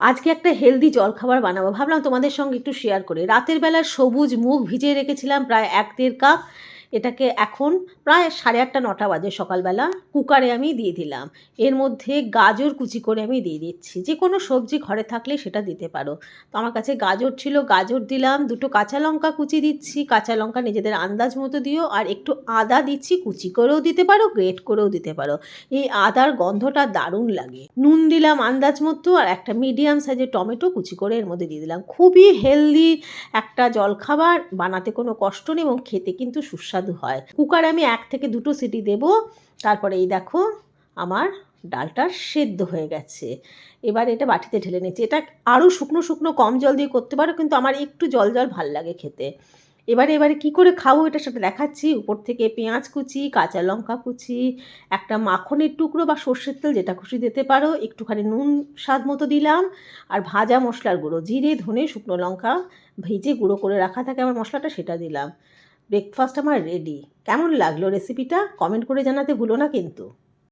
আজকে একটা হেলদি জলখাবার বানাবো, ভাবলাম তোমাদের সঙ্গে একটু শেয়ার করি। রাতের বেলা সবুজ মুগ ভিজিয়ে রেখেছিলাম প্রায় 1-1.5 কাপ। এটাকে এখন প্রায় 8:30-9টা বাজে সকালবেলা কুকারে আমি দিয়ে দিলাম। এর মধ্যে গাজর কুচি করে আমি দিয়ে দিচ্ছি। যে কোনো সবজি ঘরে থাকলে সেটা দিতে পারো। তো আমার কাছে গাজর ছিল, গাজর দিলাম। 2টো কাঁচা লঙ্কা কুচি দিচ্ছি, কাঁচা লঙ্কা নিজেদের আন্দাজ মতো দিও। আর একটু আদা দিচ্ছি, কুচি করেও দিতে পারো, গ্রেট করেও দিতে পারো। এই আদার গন্ধটা দারুণ লাগে। নুন দিলাম আন্দাজ মতো, আর একটা মিডিয়াম সাইজের টমেটো কুচি করে এর মধ্যে দিয়ে দিলাম। খুবই হেলদি একটা জলখাবার, বানাতে কোনো কষ্ট নেই এবং খেতে কিন্তু সুস্বাদু হয়। কুকারে আমি 1 থেকে 2টো সিটি দেব। তারপরে এই দেখো আমার ডালটা সেদ্ধ হয়ে গেছে। এবার এটা বাটিতে ঢেলে নিচ্ছি। এটা আরও শুকনো শুকনো কম জল দিয়ে করতে পারো, কিন্তু আমার একটু জল জল ভাল লাগে খেতে। এবারে কী করে খাবো এটা সেটা দেখাচ্ছি। উপর থেকে পেঁয়াজ কুচি, কাঁচা লঙ্কা কুচি, একটা মাখনের টুকরো বা সর্ষের তেল যেটা খুশি দিতে পারো, একটুখানি নুন স্বাদ মতো দিলাম, আর ভাজা মশলার গুঁড়ো জিরে, ধনে, শুকনো লঙ্কা ভেজে গুঁড়ো করে রাখা থাকে আমার মশলাটা, সেটা দিলাম। ব্রেকফাস্ট আমার রেডি। কেমন লাগলো রেসিপিটা? কমেন্ট করে জানাতে ভুলো না কিন্তু।